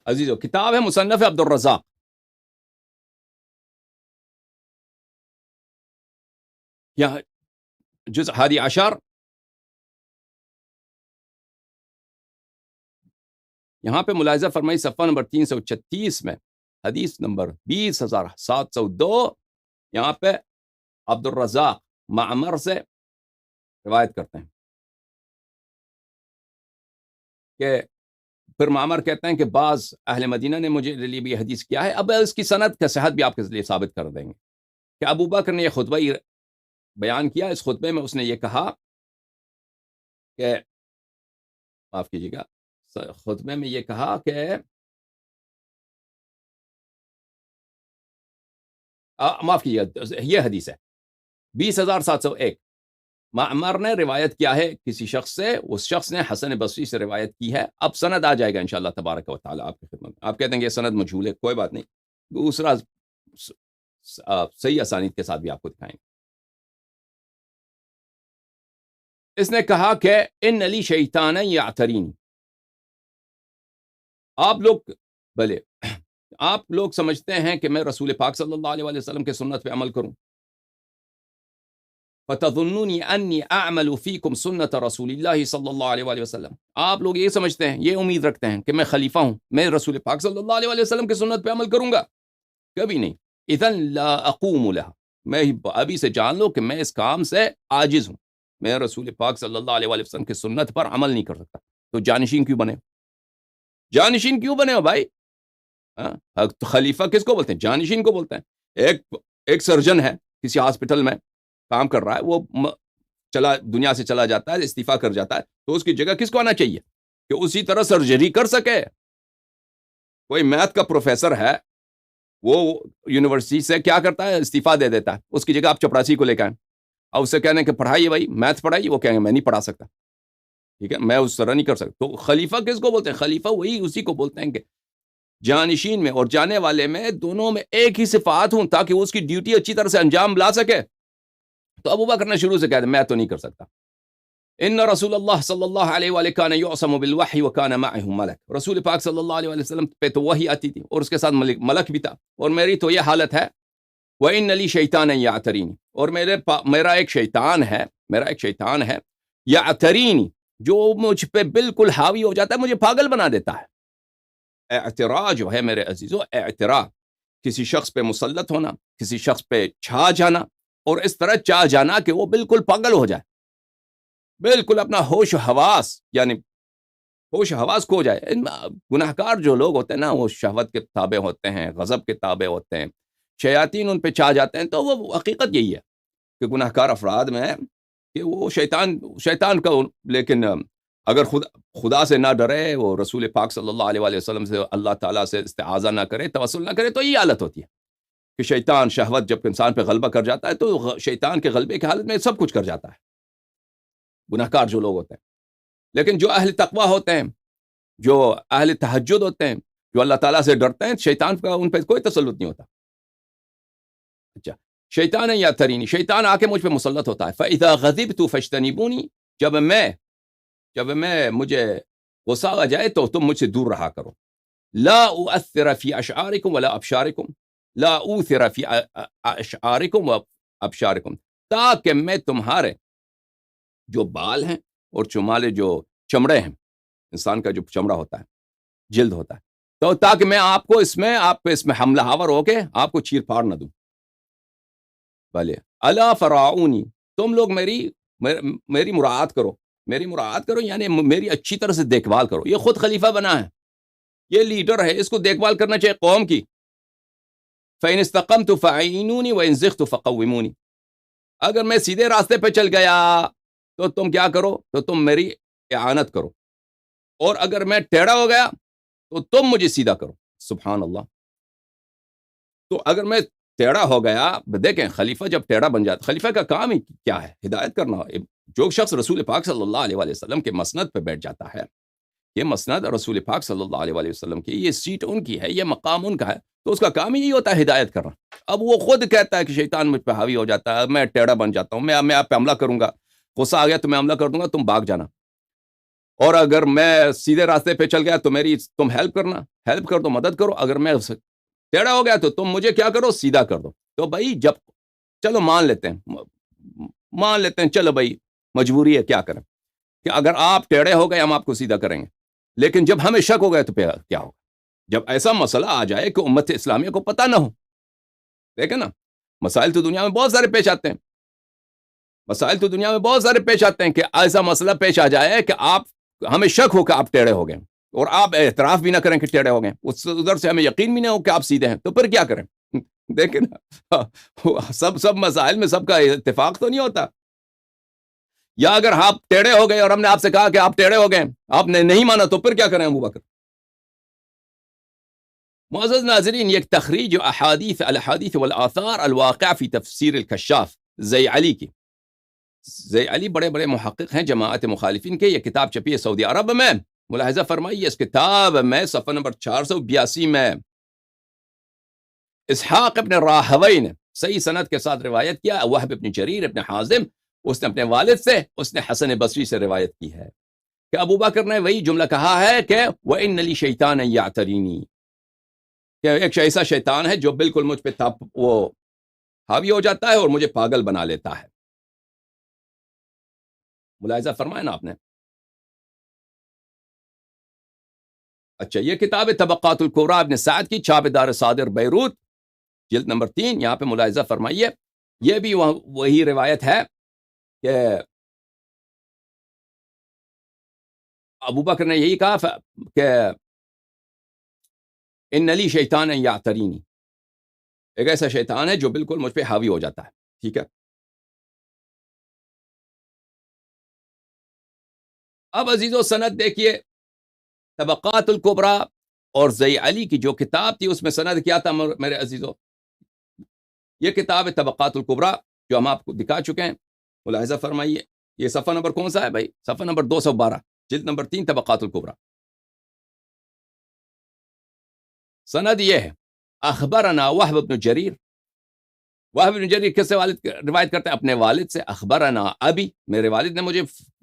عزیزو کتاب ہے مصنف عبد الرزاق، یہاں جزء 11، یہاں پہ ملاحظہ فرمائی صفحہ نمبر 336 میں حدیث نمبر 20702، یہاں پہ عبد الرزاق معمر سے روایت کرتے ہیں کہ پھر معمر کہتے ہیں کہ بعض اہل مدینہ نے مجھے لیے بھی حدیث کیا ہے. اب اس کی سند کا صحت بھی آپ کے لیے ثابت کر دیں گے کہ ابو بکر نے یہ خطبہ بیان کیا. اس خطبے میں اس نے یہ کہا کہ معاف کیجیے گا، خطبے میں یہ کہا کہ معاف کیجیے، یہ حدیث ہے 20701. معمر نے روایت کیا ہے کسی شخص سے، اس شخص نے حسن بصری سے روایت کی ہے. اب سند آ جائے گا انشاءاللہ تبارک و تعالی آپ کی خدمت میں. آپ کہتے ہیں کہ یہ سند مجھول ہے، کوئی بات نہیں، دوسرا صحیح اسانید کے ساتھ بھی آپ کو دکھائیں گے. اس نے کہا کہ ان علی شیطان یعترین، آپ لوگ سمجھتے ہیں کہ میں رسول پاک صلی اللہ علیہ وسلم کے سنت پہ عمل کروں. فتظنونی انی اعمل فیکم سنت رسول اللہ صلی اللہ علیہ وسلم، آپ لوگ یہ سمجھتے ہیں، یہ امید رکھتے ہیں کہ میں خلیفہ ہوں، میں رسول پاک صلی اللہ علیہ وسلم کے سنت پہ عمل کروں گا؟ کبھی نہیں. اذن لا اقوم لها، میں ابھی سے جان لو کہ میں اس کام سے عاجز ہوں، میں رسول پاک صلی اللہ علیہ وسلم کی سنت پر عمل نہیں کر سکتا. تو جانشین کیوں بنے؟ جانشین کیوں بنے ہو بھائی؟ تو خلیفہ کس کو بولتے ہیں؟ جانشین کو بولتے ہیں. ایک سرجن ہے کسی ہاسپٹل میں کام کر رہا ہے، وہ دنیا سے چلا جاتا ہے، استعفیٰ کر جاتا ہے، تو اس کی جگہ کس کو آنا چاہیے کہ اسی طرح سرجری کر سکے؟ کوئی میتھ کا پروفیسر ہے، وہ یونیورسٹی سے کیا کرتا ہے؟ استعفیٰ دے دیتا ہے، اس کی جگہ آپ چپراسی کو لے کے آئیں اور اس سے کہنے کہ پڑھائیے بھائی، میتھ پڑھائیے، وہ کہیں گے میں نہیں پڑھا سکتا. ٹھیک ہے، میں اس طرح نہیں کر سکتا. تو خلیفہ کس کو بولتے ہیں؟ خلیفہ وہی اسی کو بولتے ہیں کہ جانشین میں اور جانے والے میں دونوں میں ایک ہی صفات ہوں، تاکہ وہ اس کی ڈیوٹی اچھی طرح سے انجام لا سکے. تو ابو بکر نے شروع سے کہا میں تو نہیں کر سکتا. ان رسول اللہ صلی اللہ علیہ وآلہ کان یعصم بالوحی وکان معه ملک، رسول پاک صلی اللہ علیہ وسلم پہ تو وحی آتی تھی اور اس کے ساتھ ملک بھی تھا، اور میری تو یہ حالت ہے وَإِنَّ لِي شَيْطَانًا يَعْتَرِينِ، اور میرا ایک شیطان ہے یعترینی، جو مجھ پہ بالکل حاوی ہو جاتا ہے، مجھے پاگل بنا دیتا ہے. اعتراء جو ہے میرے عزیزو، اعتراء کسی شخص پہ مسلط ہونا، کسی شخص پہ چھا جانا، اور اس طرح چاہ جانا کہ وہ بالکل پاگل ہو جائے، بالکل اپنا ہوش و حواس کھو جائے. گناہگار جو لوگ ہوتے ہیں نا، وہ شہوت کے تابع ہوتے ہیں، غضب کے تابع ہوتے ہیں، شیاطین ان پہ چاہ جاتے ہیں. تو وہ حقیقت یہی ہے کہ گناہگار افراد میں کہ وہ شیطان کا، لیکن اگر خدا سے نہ ڈرے، وہ رسول پاک صلی اللہ علیہ وسلم سے، اللہ تعالیٰ سے استعاذہ نہ کرے، توسل نہ کرے، تو یہ حالت ہوتی ہے کہ شیطان شہوت جب انسان پہ غلبہ کر جاتا ہے تو شیطان کے غلبے کی حالت میں سب کچھ کر جاتا ہے، گناہگار جو لوگ ہوتے ہیں. لیکن جو اہل تقویٰ ہوتے ہیں، جو اہل تہجد ہوتے ہیں، جو اللہ تعالیٰ سے ڈرتے ہیں، شیطان کا ان پہ کوئی تسلط نہیں ہوتا. اچھا، شیطان یا ترینی، شیطان آ کے مجھ پہ مسلط ہوتا ہے. فَإِذَا غَضِبْتُ فَاجْتَنِبُونِي، جب میں مجھے غصہ آ جائے تو تم مجھ سے دور رہا کرو. لا اؤثر فی اشعارکم ولا ابشارکم، لا اوثر فی اشعارکم و ابشارکم، تاکہ میں تمہارے جو بال ہیں اور تمہارے جو چمڑے ہیں، انسان کا جو چمڑا ہوتا ہے، جلد ہوتا ہے، تو تاکہ میں آپ پہ اس میں حملہ آور ہو کے آپ کو چیر پھاڑ نہ دوں. بھلے الا فراعونی، تم لوگ میری مراعات کرو، یعنی میری اچھی طرح سے دیکھ بھال کرو. یہ خود خلیفہ بنا ہے، یہ لیڈر ہے، اس کو دیکھ بھال کرنا چاہیے قوم کی. فَإِنِ اسْتَقَمْتُ فَأَعِينُونِي وَإِنْ زِغْتُ فَقَوِّمُونِي، اگر میں سیدھے راستے پہ چل گیا تو تم کیا کرو؟ تو تم میری اعانت کرو، اور اگر میں ٹیڑھا ہو گیا تو تم مجھے سیدھا کرو. سبحان اللہ. تو اگر میں ٹیڑھا ہو گیا، دیکھیں خلیفہ جب ٹیڑھا بن جاتا، خلیفہ کا کام ہی کیا ہے؟ ہدایت کرنا. جو شخص رسول پاک صلی اللہ علیہ وسلم کے مسند پہ بیٹھ جاتا ہے، یہ مسند رسول پاک صلی اللہ علیہ وسلم کی، یہ سیٹ ان کی ہے، یہ مقام ان کا ہے، تو اس کا کام ہی یہی ہوتا ہے ہدایت کرنا. اب وہ خود کہتا ہے کہ شیطان مجھ پہ حاوی ہو جاتا ہے، میں ٹیڑھا بن جاتا ہوں، میں آپ پہ حملہ کروں گا، غصہ آ گیا تو میں حملہ کر دوں گا، تم بھاگ جانا. اور اگر میں سیدھے راستے پہ چل گیا تو میری تم ہیلپ کرنا، ہیلپ کر دو، مدد کرو، اگر میں ٹیڑھا ہو گیا تو تم مجھے کیا کرو، سیدھا کر دو۔ تو بھائی جب چلو مان لیتے ہیں چلو بھائی مجبوری ہے، کیا کریں کہ اگر آپ ٹیڑھے ہو گئے ہم آپ کو سیدھا کریں گے، لیکن جب ہمیں شک ہو گیا تو پھر کیا ہوگا؟ جب ایسا مسئلہ آ جائے کہ امت اسلامیہ کو پتہ نہ ہو، دیکھیں نا، مسائل تو دنیا میں بہت سارے پیش آتے ہیں، کہ ایسا مسئلہ پیش آ جائے کہ آپ ہمیں شک ہو کہ آپ ٹیڑھے ہو گئے اور آپ اعتراف بھی نہ کریں کہ ٹیڑھے ہو گئے، ادھر سے ہمیں یقین بھی نہ ہو کہ آپ سیدھے ہیں، تو پھر کیا کریں؟ دیکھیں نا، سب مسائل میں سب کا اتفاق تو نہیں ہوتا۔ یا اگر آپ ٹیڑھے ہو گئے اور ہم نے آپ سے کہا کہ آپ ٹیڑھے ہو گئے، آپ نے نہیں مانا، تو پھر کیا کریں ابو بکر؟ معزز ناظرین، یہ تخریج الاحادیث والآثار الواقع فی تفسیر الکشاف زئی علی کی، زئی علی بڑے بڑے محقق ہیں جماعت مخالفین کے، یہ کتاب چھپی ہے سعودی عرب میں۔ ملاحظہ فرمائیے اس کتاب میں صفحہ نمبر 482 میں اسحاق ابن راہوی نے صحیح سند کے ساتھ روایت کیا، وہب ابن جریر ابن حازم اس نے اپنے والد سے، اس نے حسن بصری سے روایت کی ہے کہ ابو بکر نے وہی جملہ کہا ہے کہ وَإِنَّ لِي شَيْطَانًا يَعْتَرِينِي، کہ ایک ایسا شیطان ہے جو بالکل مجھ پہ وہ حاوی ہو جاتا ہے اور مجھے پاگل بنا لیتا ہے۔ ملاحظہ فرمائے نا آپ نے۔ اچھا، یہ کتاب طبقات الکبریٰ ابن سعد کی، چھاپ دار صادر بیروت، جلد نمبر 3، یہاں پہ ملاحظہ فرمائیے، یہ بھی وہی روایت ہے کہ ابو بکر نے یہی کہا کہ ان لی شیطان یعترینی، ایک ایسا شیطان ہے جو بالکل مجھ پہ حاوی ہو جاتا ہے۔ ٹھیک ہے، اب عزیزو سند دیکھیے، طبقات الکبریٰ اور زئی علی کی جو کتاب تھی اس میں سند کیا تھا میرے عزیزو؟ یہ کتاب ہے طبقات الکبریٰ جو ہم آپ کو دکھا چکے ہیں، ملاحظہ فرمائیے، یہ صفحہ نمبر کون سا ہے بھائی؟ صفحہ نمبر 212، جلد نمبر 3، طبقات الکبریٰ۔ سند یہ ہے، اخبرنا وہب بن جریر، وہب بن جریر کس سے روایت کرتے ہیں؟ اپنے والد سے۔ اخبرنا ابی، میرے والد نے مجھے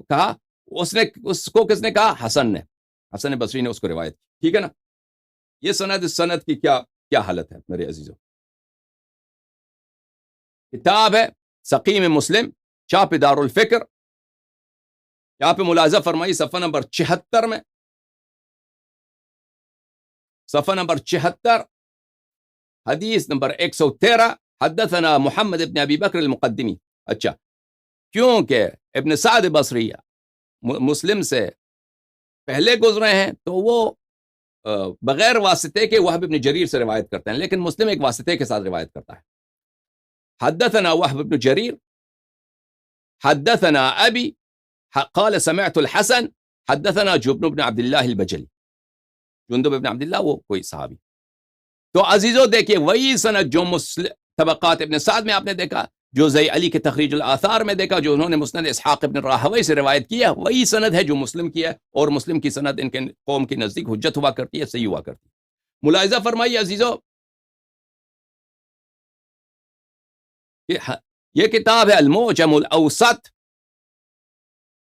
کہا، اس کو کس نے کہا؟ حسن نے، حسن بصری نے اس کو روایت کی۔ ٹھیک ہے نا، یہ سند کی کیا حالت ہے میرے عزیزو؟ کتاب ہے سقیم مسلم، چھاپ دار الفکر، یہاں پہ ملاحظہ فرمائی صفحہ نمبر 76 میں، صفحہ نمبر 76، حدیث نمبر 113، حدثنا محمد ابن ابی بکر المقدمی۔ اچھا، کیونکہ ابن سعد بصری مسلم سے پہلے گزرے ہیں تو وہ بغیر واسطے کے وہب ابن جریر سے روایت کرتے ہیں، لیکن مسلم ایک واسطے کے ساتھ روایت کرتا ہے۔ حدثنا وهب بن جرير حدثنا ابی قال سمعت الحسن حدثنا جندب بن عبد اللہ البجلی، جندب بن عبد اللہ وہ کوئی صحابی۔ تو عزیزو دیکھیے، وہی سند جو طبقات ابن سعد میں آپ نے دیکھا، جو زئی علی کے تخریج الاثار میں دیکھا، جو انہوں نے مسند اسحاق ابن راہوی سے روایت کیا، وہی سند ہے جو مسلم کی ہے، اور مسلم کی سند ان کے قوم کے نزدیک حجت ہوا کرتی ہے، صحیح ہوا کرتی ہے۔ ملاحظہ فرمائیے عزیزو، یہ کتاب ہے المعجم الاوسط،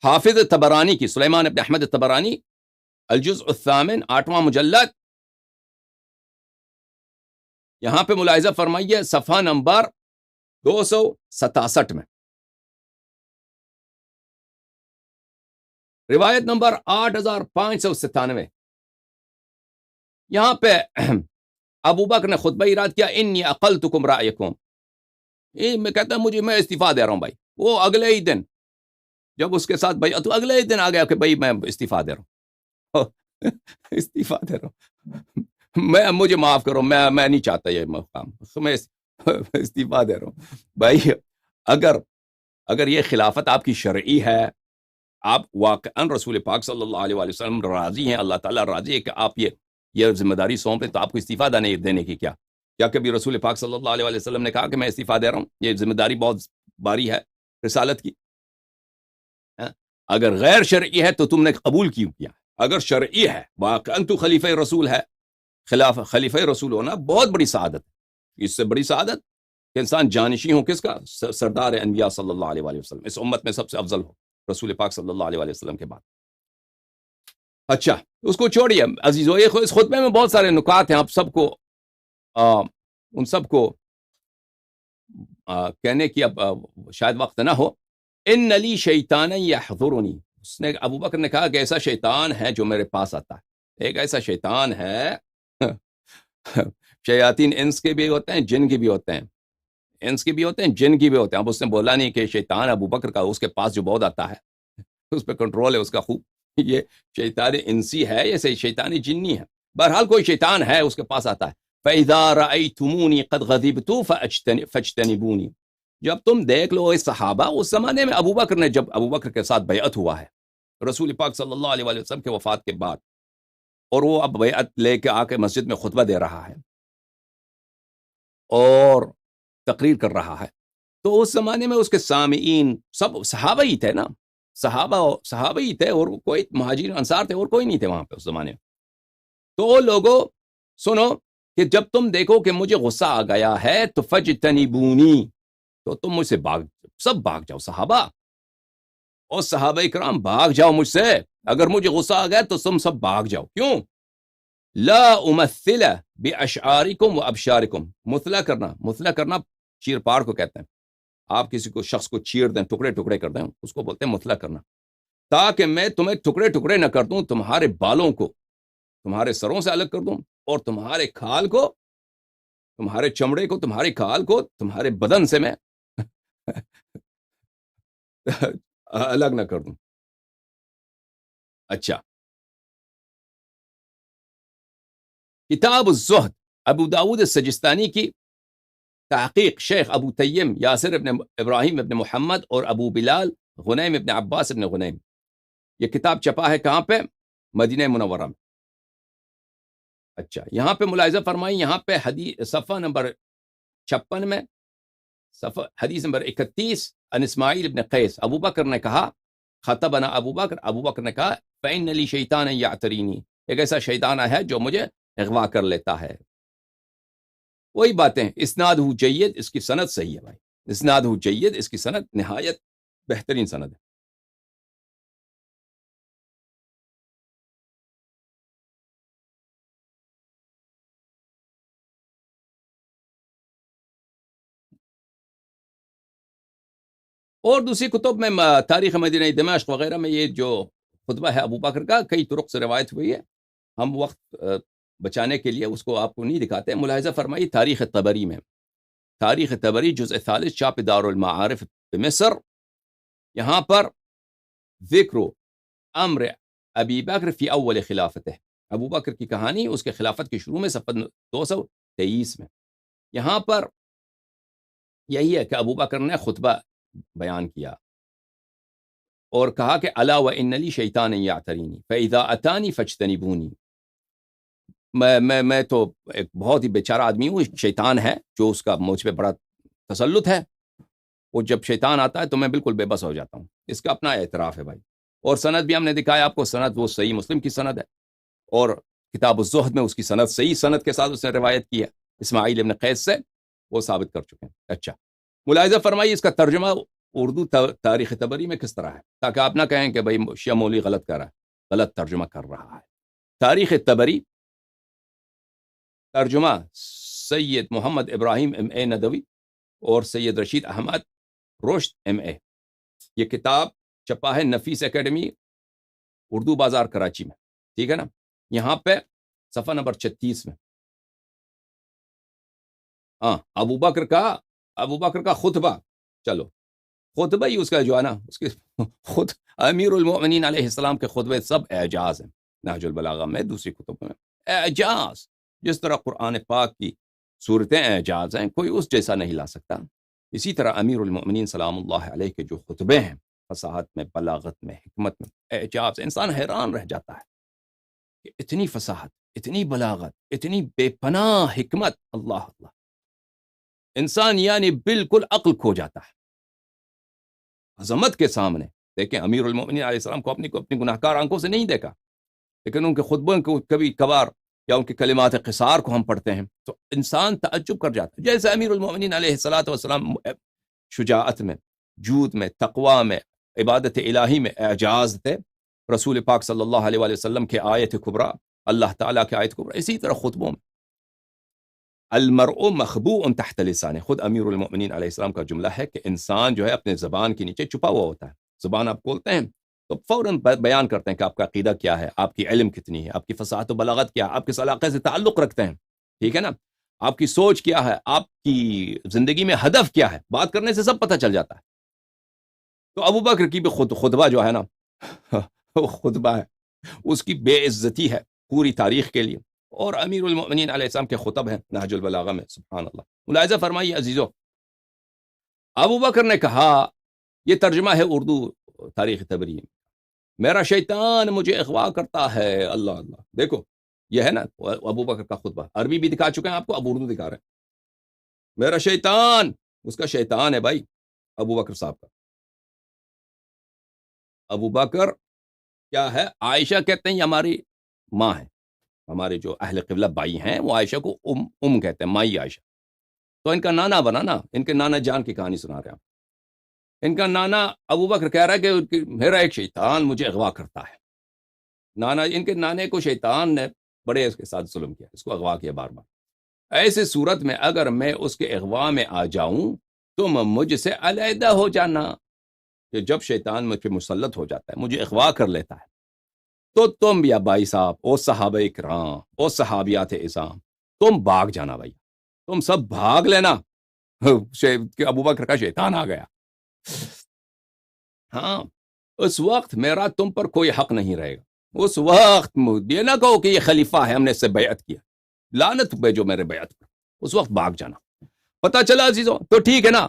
حافظ طبرانی کی، سلیمان ابن احمد طبرانی، الجزء الثامن، 8واں مجلد، یہاں پہ ملاحظہ فرمائیے صفحہ نمبر 267 میں، روایت نمبر 8597، یہاں پہ ابو بکر نے خطبہ اراد کیا، انی اقلتکم رأیکم، میں کہتا ہوں میں استعفیٰ دے رہا ہوں بھائی۔ وہ اگلے ہی دن جب اس کے ساتھ بھائی، تو اگلے ہی دن آ گیا کہ بھائی میں استعفیٰ دے رہا ہوں، استعفیٰ دے رہا ہوں، مجھے معاف کرو، میں نہیں چاہتا یہ مقام، میں استعفیٰ دے رہا ہوں۔ بھائی اگر یہ خلافت آپ کی شرعی ہے، آپ واقعاً رسول پاک صلی اللہ علیہ وآلہ وسلم راضی ہیں، اللہ تعالیٰ راضی ہے کہ آپ یہ ذمہ داری سونپیں، تو آپ کو استعفیٰ دینے کی کیا کبھی رسول پاک صلی اللہ علیہ وآلہ وسلم نے کہا کہ میں استعفیٰ دے رہا ہوں؟ یہ ذمہ داری بہت باری ہے رسالت کی۔ اگر غیر شرعی ہے تو تم نے قبول کیوں کیا؟ اگر شرعی ہے، واقعاً تو خلیفہ رسول ہے، خلیفہ رسول ہونا بہت بڑی سعادت ہے، اس سے بڑی سعادت کہ انسان جانشی ہو کس کا؟ سردار انبیاء صلی اللہ علیہ وآلہ وسلم، اس امت میں سب سے افضل ہو رسول پاک صلی اللہ علیہ وآلہ وسلم کے بعد۔ اچھا اس کو چھوڑیے عزیزو، اس خطبے میں بہت سارے نکات ہیں، آپ سب کو ان سب کو کہنے کی اب شاید وقت نہ ہو. ان لی شیطان یحضرنی، اس نے ابو بکر نے کہا کہ ایسا شیطان ہے جو میرے پاس آتا ہے. ایک ایسا شیطان ہے شیاطین انس کے بھی ہوتے ہیں، جن کے بھی ہوتے ہیں، انس کے بھی ہوتے ہیں، جن کی بھی ہوتے ہیں. اب اس نے بولا نہیں کہ شیطان ابو بکر کا اس کے پاس جو بہت آتا ہے اس پہ کنٹرول ہے اس کا خوب. یہ شیطان انسی ہے، یہ شیطان جنی ہے. بہرحال کوئی شیطان ہے اس کے پاس آتا ہے. فَإِذَا رَأَيْتُمُونِي قَدْ غَضِبْتُ فَاجْتَنِبُونِي، جب تم دیکھ لو اس صحابہ، اس زمانے میں ابو بکر نے، جب ابو بکر کے ساتھ بیعت ہوا ہے رسول پاک صلی اللہ علیہ وآلہ وسلم کے وفات کے بعد، اور وہ اب بیعت لے کے آ کے مسجد میں خطبہ دے رہا ہے اور تقریر کر رہا ہے، تو اس زمانے میں اس کے سامعین سب صحابہ ہی تھے نا، صحابہ ہی تھے، اور کوئی مہاجرین انصار تھے اور کوئی نہیں تھے وہاں پہ اس زمانے میں. تو لوگوں سنو کہ جب تم دیکھو کہ مجھے غصہ آ گیا ہے تو فجتنبونی، تو تم مجھ سے سب بھاگ جاؤ. صحابہ اور صحابہ کرام بھاگ جاؤ مجھ سے، اگر مجھے غصہ آ گیا تو تم سب بھاگ جاؤ. کیوں؟ لا امثل باشعارکم و ابشارکم، مثلا کرنا چیر پاڑ کو کہتے ہیں. آپ کسی کو شخص کو چیر دیں، ٹکڑے ٹکڑے کر دیں، اس کو بولتے ہیں مثلا کرنا. تاکہ میں تمہیں ٹکڑے ٹکڑے نہ کر دوں، تمہارے بالوں کو تمہارے سروں سے الگ کر دوں، اور تمہارے کھال کو، تمہارے چمڑے کو، تمہاری کھال کو تمہارے بدن سے میں الگ نہ کر دوں. اچھا، کتاب الزہد، ابو داود السجستانی کی تحقیق شیخ ابو تیم یاسر ابن ابراہیم ابن محمد اور ابو بلال غنیم ابن عباس ابن غنیم. یہ کتاب چپا ہے کہاں پہ؟ مدینہ منورہ میں. اچھا، یہاں پہ ملاحظہ فرمائی، یہاں پہ صفحہ نمبر 56 میں، حدیث نمبر 31، ان اسماعیل ابن قیس، ابو بکر نے کہا، خطبنا ابو بکر نے کہا، فإن لی شیطان یعترینی، ایک ایسا شیطان ہے جو مجھے اغوا کر لیتا ہے. وہی باتیں، اسناد جید، اس کی سند صحیح ہے بھائی، اسناد جید، اس کی سند نہایت بہترین سند ہے. اور دوسری کتب میں تاریخ مدینہ دمشق وغیرہ میں یہ جو خطبہ ہے ابو بکر کا کئی طرق سے روایت ہوئی ہے. ہم وقت بچانے کے لیے اس کو آپ کو نہیں دکھاتے. ملاحظہ فرمائی تاریخ طبری میں، تاریخ طبری جزء ثالث، چاپ دار المعارف مصر، یہاں پر ذکر امر ابی بکر فی اول خلافت، ابو بکر کی کہانی اس کے خلافت کے شروع میں، صفحہ 223 میں. یہاں پر یہی ہے کہ ابو بکر نے خطبہ بیان کیا اور کہا کہ الا وان لی شیطان یعترینی فاذا اتانی فاجتنبونی، میں تو ایک بہت ہی بیچارہ آدمی ہوں، شیطان ہے جو اس کا مجھ پہ بڑا تسلط ہے، وہ جب شیطان آتا ہے تو میں بالکل بے بس ہو جاتا ہوں. اس کا اپنا اعتراف ہے بھائی. اور سند بھی ہم نے دکھایا آپ کو، سند وہ صحیح مسلم کی سند ہے، اور کتاب الزہد میں اس کی سند صحیح سند کے ساتھ اس نے روایت کی ہے اسماعیل ابن قیس سے، وہ ثابت کر چکے ہیں. اچھا، ملاحظہ فرمائیے اس کا ترجمہ اردو تاریخ طبری میں کس طرح ہے، تاکہ آپ نہ کہیں کہ بھائی شیعہ مولوی غلط کر رہا ہے، غلط ترجمہ کر رہا ہے. تاریخ طبری ترجمہ سید محمد ابراہیم ایم اے ندوی اور سید رشید احمد رشد ایم اے. یہ کتاب چھپا ہے نفیس اکیڈمی، اردو بازار کراچی میں، ٹھیک ہے نا. یہاں پہ صفحہ نمبر 36 میں، ہاں، ابو بکر کا خطبہ، چلو خطبہ ہی اس کا جو ہے نا، اس کے خود امیر المؤمنین علیہ السلام کے خطبے سب اعجاز ہیں. نہج البلاغہ میں، دوسری کتب میں اعجاز، جس طرح قرآن پاک کی صورتیں اعجاز ہیں، کوئی اس جیسا نہیں لا سکتا. اسی طرح امیر المؤمنین سلام اللہ علیہ کے جو خطبے ہیں، فصاحت میں، بلاغت میں، حکمت میں، اعجاز، انسان حیران رہ جاتا ہے کہ اتنی فصاحت، اتنی بلاغت، اتنی بے پناہ حکمت، اللہ اللہ، انسان یعنی بالکل عقل کھو جاتا ہے عظمت کے سامنے. دیکھیں امیر المؤمنین علیہ السلام کو اپنی گناہگار آنکھوں سے نہیں دیکھا، لیکن ان کے خطبوں کو کبھی کبھار یا ان کے کلمات قصار کو ہم پڑھتے ہیں تو انسان تعجب کر جاتا ہے. جیسے امیر المؤمنین علیہ الصلوۃ والسلام شجاعت میں، جود میں، تقوی میں، عبادت الہی میں اعجاز تھے، رسول پاک صلی اللہ علیہ وآلہ وسلم کے آیت کبریٰ، اللہ تعالیٰ کے آیت کبریٰ، اسی طرح خطبوں میں المرء مخبوء تحت لسانه، خود امیر المؤمنین علیہ السلام کا جملہ ہے کہ انسان جو ہے اپنے زبان کے نیچے چھپا ہوا ہوتا ہے. زبان آپ کھولتے ہیں تو فوراً بیان کرتے ہیں کہ آپ کا عقیدہ کیا ہے، آپ کی علم کتنی ہے، آپ کی فصاحت و بلاغت کیا ہے، آپ کس علاقے سے تعلق رکھتے ہیں، ٹھیک ہے نا، آپ کی سوچ کیا ہے، آپ کی زندگی میں ہدف کیا ہے، بات کرنے سے سب پتہ چل جاتا ہے. تو ابو بکر کی بھی خطبہ جو ہے نا وہ خطبہ ہے، اس کی بے عزتی ہے پوری تاریخ کے لیے. اور امیر المؤمنین علیہ السلام کے خطب ہیں نہج البلاغہ میں، سبحان اللہ. ملاحظہ فرمائیے عزیزو، ابو بکر نے کہا، یہ ترجمہ ہے اردو تاریخ طبری میں، میرا شیطان مجھے اغوا کرتا ہے. اللہ اللہ، دیکھو یہ ہے نا ابو بکر کا خطبہ، عربی بھی دکھا چکے ہیں آپ کو، اب اردو دکھا رہے ہیں. میرا شیطان، اس کا شیطان ہے بھائی ابو بکر صاحب کا. ابو بکر کیا ہے، عائشہ کہتے ہیں یہ ہماری ماں ہے، ہمارے جو اہل قبلہ بھائی ہیں وہ عائشہ کو ام کہتے ہیں، مائی عائشہ. تو ان کا نانا بنا نا، ان کے نانا جان کی کہانی سنا رہے ہیں. ان کا نانا ابو بکر کہہ رہا ہے کہ میرا ایک شیطان مجھے اغوا کرتا ہے. نانا، ان کے نانے کو شیطان نے بڑے اس کے ساتھ ظلم کیا، اس کو اغوا کیا بار بار. ایسے صورت میں اگر میں اس کے اغوا میں آ جاؤں تم مجھ سے علیحدہ ہو جانا. کہ جب شیطان مجھ پہ مسلط ہو جاتا ہے، مجھے اغوا کر لیتا ہے، تو تم یا بھائی صاحب، او صحابہ اکرام، او صحابیات اعظام، تم بھاگ جانا بھائی، تم سب بھاگ لینا کہ ابو بکر کا شیطان آ گیا. ہاں، اس وقت میرا تم پر کوئی حق نہیں رہے گا. اس وقت یہ نہ کہو کہ یہ خلیفہ ہے، ہم نے اس سے بیعت کیا، لعنت پہ جو میرے بیعت پر. اس وقت بھاگ جانا. پتہ چلا عزیزوں، تو ٹھیک ہے نا.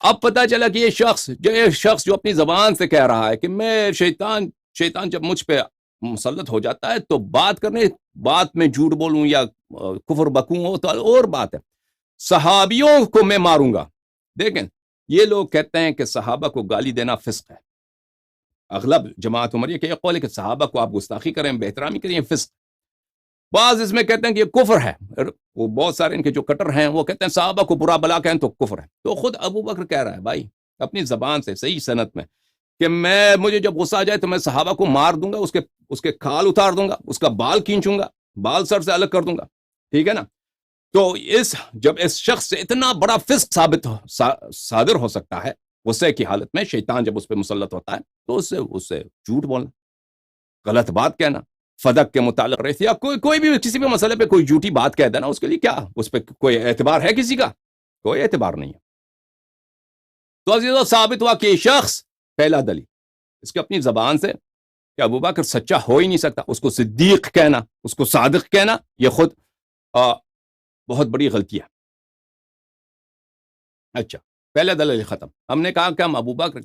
اب پتہ چلا کہ یہ شخص جو اپنی زبان سے کہہ رہا ہے کہ میں شیطان جب مجھ پہ مسلط ہو جاتا ہے تو بات میں جھوٹ بولوں یا کفر بکوں ہو تو اور بات ہے، صحابیوں کو میں ماروں گا. دیکھیں، یہ لوگ کہتے ہیں کہ صحابہ کو گالی دینا فسق ہے. اغلب جماعت عمریہ کہ یہ قول ہے کہ صحابہ کو آپ گستاخی کریں، بے احترامی کریں، فسق. بعض اس میں کہتے ہیں کہ یہ کفر ہے. وہ بہت سارے ان کے جو کٹر ہیں وہ کہتے ہیں صحابہ کو برا بلا کہیں تو کفر ہے. تو خود ابو بکر کہہ رہا ہے بھائی اپنی زبان سے صحیح سند میں کہ مجھے جب غصہ آ جائے تو میں صحابہ کو مار دوں گا، اس کے کھال اتار دوں گا، اس کا بال کھینچوں گا، بال سر سے الگ کر دوں گا. ٹھیک ہے نا. تو جب اس شخص سے اتنا بڑا فسق صادر ہو سکتا ہے غصے کی حالت میں، شیطان جب اس پہ مسلط ہوتا ہے تو اس سے جھوٹ بولنا، غلط بات کہنا، فدق کے متعلق رہتی، یا کوئی بھی کسی بھی مسئلے پہ کوئی جھوٹی بات کہہ دینا، اس کے لیے کیا اس پہ کوئی اعتبار ہے کسی کا؟ کوئی اعتبار نہیں ہے. تو عزیزو، ثابت ہوا کہ یہ شخص پہلا دلیل اس کے اپنی زبان سے کہ ابو بکر سچا ہو ہی نہیں سکتا، اس کو صدیق کہنا، اس کو صادق کہنا، یہ خود بہت بڑی غلطی ہے. اچھا، پہلا دلیل ختم. ہم نے کہا کہ ہم ابو بکر